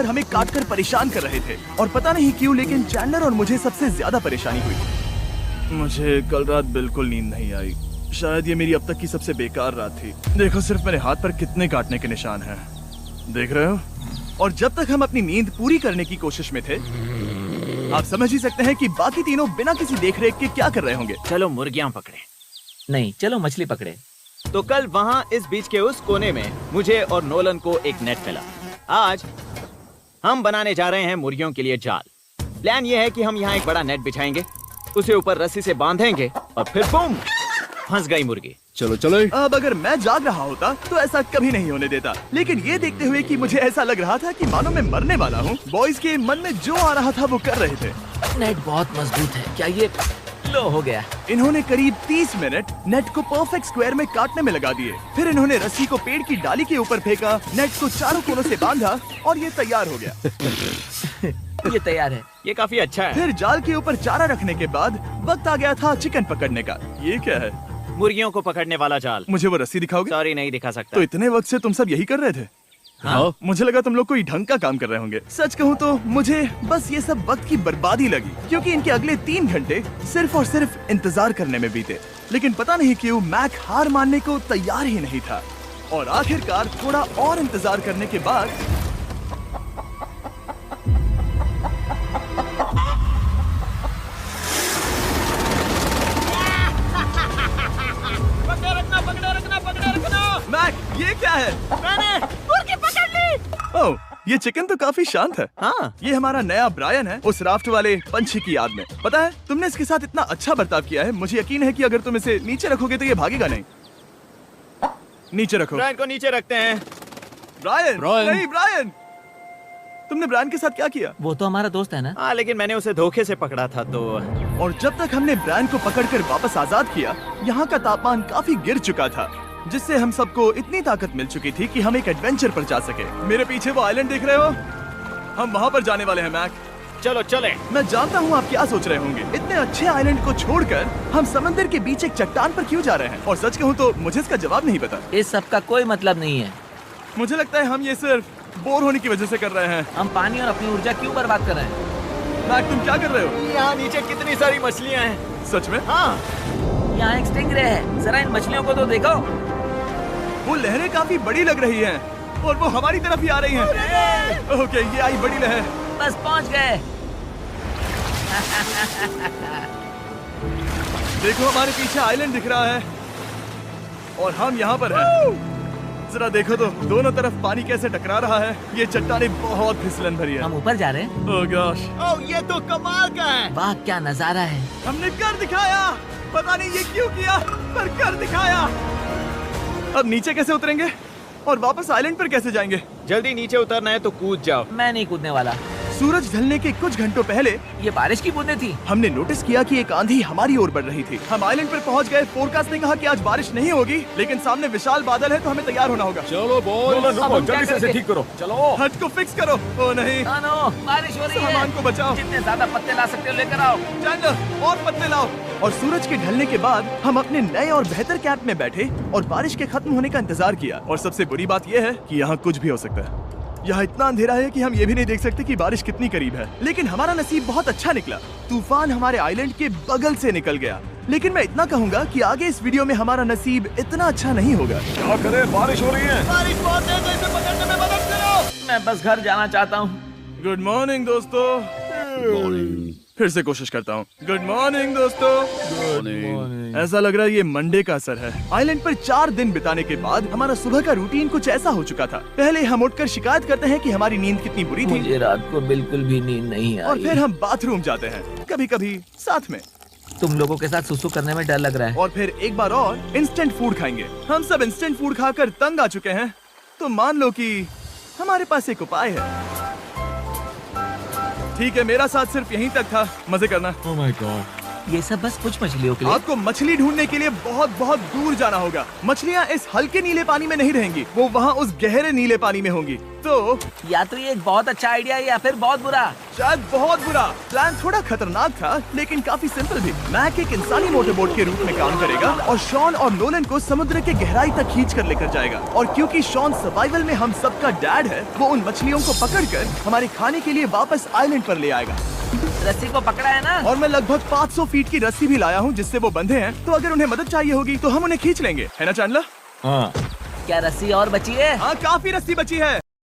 हमें काट कर परेशान कर रहे थे और पता नहीं क्यों लेकिन चैंडलर और मुझे सबसे ज्यादा परेशानी हुई। मुझे कल रात बिल्कुल नींद नहीं आई। शायद ये मेरी अब तक की सबसे बेकार रात थी। देखो सिर्फ मेरे हाथ पर कितने काटने के निशान हैं। देख रहे हो? और जब तक हम अपनी नींद पूरी करने की कोशिश में थे, आप समझ ही सकते हैं कि बाकी तीनों बिना किसी देखरेख के क्या कर रहे होंगे। चलो मुर्गियां पकड़े। नहीं, चलो मछली पकड़े। तो कल वहाँ इस बीच के उस कोने में मुझे और नोलन को एक नेट मिला। आज हम बनाने जा रहे हैं मुर्गियों के लिए जाल। प्लान ये है कि हम यहाँ एक बड़ा नेट बिछाएंगे, उसे ऊपर रस्सी से बांधेंगे और फिर बूम, फंस गई मुर्गी। चलो चलो। अब अगर मैं जाग रहा होता तो ऐसा कभी नहीं होने देता, लेकिन ये देखते हुए कि मुझे ऐसा लग रहा था कि मानो मैं मरने वाला हूँ, बॉयज के मन में जो आ रहा था वो कर रहे थे। नेट बहुत मजबूत है। क्या ये लो हो गया? इन्होंने करीब 30 मिनट नेट को परफेक्ट स्क्वायर में काटने में लगा दिए। फिर इन्होंने रस्सी को पेड़ की डाली के ऊपर फेंका, नेट को चारों कोनों से बांधा और ये तैयार हो गया। ये तैयार है। ये काफी अच्छा है। फिर जाल के ऊपर चारा रखने के बाद वक्त आ गया था चिकन पकड़ने का। ये क्या है? मुर्गियों को पकड़ने वाला जाल। मुझे वो रस्सी दिखाओगे? सॉरी, नहीं दिखा सकता। तो इतने वक्त से तुम सब यही कर रहे थे? हाँ। मुझे लगा तुम लोग कोई ढंग का काम कर रहे होंगे। सच कहूँ तो मुझे बस ये सब वक्त की बर्बादी लगी, क्योंकि इनके अगले 3 घंटे सिर्फ और सिर्फ इंतजार करने में बीते। लेकिन पता नहीं क्यों मैक हार मानने को तैयार ही नहीं था और आखिरकार थोड़ा और इंतजार करने के बाद मैक, ये क्या है? मैंने मुर्गी पकड़ ली। ओह, ये चिकन तो काफी शांत है। हाँ, ये हमारा नया ब्रायन है, उस राफ्ट वाले पंछी की याद में। पता है, तुमने इसके साथ इतना अच्छा बर्ताव किया है, मुझे यकीन है कि अगर तुम इसे नीचे रखोगे तो ये भागेगा नहीं। नीचे रखो। ब्रायन को नीचे रखते हैं। ब्रायन, नहीं ब्रायन, तुमने ब्रायन के साथ क्या किया? वो तो हमारा दोस्त है ना। हाँ, लेकिन मैंने उसे धोखे से पकड़ा था तो। और जब तक हमने ब्रायन को पकड़कर वापस आजाद किया, यहाँ का तापमान काफी गिर चुका था, जिससे हम सबको इतनी ताकत मिल चुकी थी कि हम एक एडवेंचर पर जा सके। मेरे पीछे वो आइलैंड देख रहे हो? हम वहाँ पर जाने वाले हैं मैक। चलो चले। मैं जानता हूँ आप क्या सोच रहे होंगे, इतने अच्छे आइलैंड को छोड़कर हम समंदर के बीच एक चट्टान पर क्यों जा रहे हैं? और सच कहूँ तो मुझे इसका जवाब नहीं पता। इस सब का कोई मतलब नहीं है। मुझे लगता है हम ये सिर्फ बोर होने की वजह से कर रहे हैं। हम पानी और अपनी ऊर्जा क्यों बर्बाद कर रहे हैं? मैक, तुम क्या कर रहे हो? यहाँ नीचे कितनी सारी मछलियाँ हैं। सच में? हाँ, यहाँ एक स्टिंगरे है। जरा इन मछलियों को तो देखो। वो लहरें काफी बड़ी लग रही हैं और वो हमारी तरफ ही आ रही हैं। ओके, ये आई बड़ी लहर। बस पहुँच गए। देखो हमारे पीछे आइलैंड दिख रहा है और हम यहाँ पर हैं। जरा देखो तो दोनों तरफ पानी कैसे टकरा रहा है। ये चट्टानें बहुत फिसलन भरी है। हम ऊपर जा रहे हैं। ओह गॉश, ओह ये तो कमाल का है। वाह, क्या नजारा है। हमने कर दिखाया। पता नहीं ये क्यों किया, पर कर दिखाया। अब नीचे कैसे उतरेंगे और वापस आइलैंड पर कैसे जाएंगे? जल्दी नीचे उतरना है तो कूद जाओ। मैं नहीं कूदने वाला। सूरज ढलने के कुछ घंटों पहले ये बारिश की बूंदें थी। हमने नोटिस किया कि एक आंधी हमारी ओर बढ़ रही थी। हम आइलैंड पर पहुंच गए। फोरकास्ट ने कहा कि आज बारिश नहीं होगी, लेकिन सामने विशाल बादल है तो हमें तैयार होना होगा। चलो बॉय, रुको, जल्दी से इसे ठीक करो। चलो हट को फिक्स करो। ओ नहीं, नो, बारिश हो रही है। सामान को बचाओ। जितने ज्यादा पत्ते ला सकते हो लेकर आओ। चैंडलर, और पत्ते लाओ। और सूरज के ढलने के बाद हम अपने नए और बेहतर कैंप में बैठे और बारिश के खत्म होने का इंतजार किया। और सबसे बुरी बात यह है कि यहाँ कुछ भी हो सकता है। यहाँ इतना अंधेरा है कि हम ये भी नहीं देख सकते कि बारिश कितनी करीब है। लेकिन हमारा नसीब बहुत अच्छा निकला। तूफान हमारे आइलैंड के बगल से निकल गया। लेकिन मैं इतना कहूँगा कि आगे इस वीडियो में हमारा नसीब इतना अच्छा नहीं होगा। क्या करें, बारिश हो रही है। बारिश बहुत तेज है, इसे पकड़ने में मदद करो। मैं बस घर जाना चाहता हूँ। गुड मॉर्निंग दोस्तों। फिर से कोशिश करता हूँ। गुड मॉर्निंग दोस्तों। ऐसा लग रहा है ये मंडे का असर है। आइलैंड पर 4 दिन बिताने के बाद हमारा सुबह का रूटीन कुछ ऐसा हो चुका था। पहले हम उठकर शिकायत करते हैं कि हमारी नींद कितनी बुरी थी। मुझे रात को बिल्कुल भी नींद नहीं आई। और फिर हम बाथरूम जाते हैं, कभी कभी साथ में। तुम लोगों के साथ सुसु करने में डर लग रहा है। और फिर एक बार और इंस्टेंट फूड खाएंगे। हम सब इंस्टेंट फूड खाकर तंग आ चुके हैं, तो मान लो कि हमारे पास एक उपाय है। ठीक है, मेरा साथ सिर्फ यहीं तक था। मजे करना। Oh my God. ये सब बस कुछ मछलियों के लिए। आपको मछली ढूंढने के लिए बहुत बहुत दूर जाना होगा। मछलियाँ इस हल्के नीले पानी में नहीं रहेंगी, वो वहाँ उस गहरे नीले पानी में होंगी। तो या तो ये एक बहुत अच्छा आइडिया है या फिर बहुत बुरा। शायद बहुत बुरा। प्लान थोड़ा खतरनाक था लेकिन काफी सिंपल भी। मैक एक इंसानी मोटरबोट के रूप में काम करेगा और शॉन और नोलन को समुद्र के गहराई तक खींच कर लेकर जाएगा। और क्योंकि शॉन सर्वाइवल में हम सबका डैड है, वो उन मछलियों को पकड़कर हमारे खाने के लिए वापस आइलैंड पर ले आएगा। रस्सी को पकड़ा है ना? और मैं लगभग 500 फीट की रस्सी भी लाया हूँ जिससे वो बंधे हैं, तो अगर उन्हें मदद चाहिए होगी तो हम उन्हें खींच लेंगे, है ना चैंडलर? हाँ। क्या रस्सी और बची है? हाँ, काफी रस्सी बची है।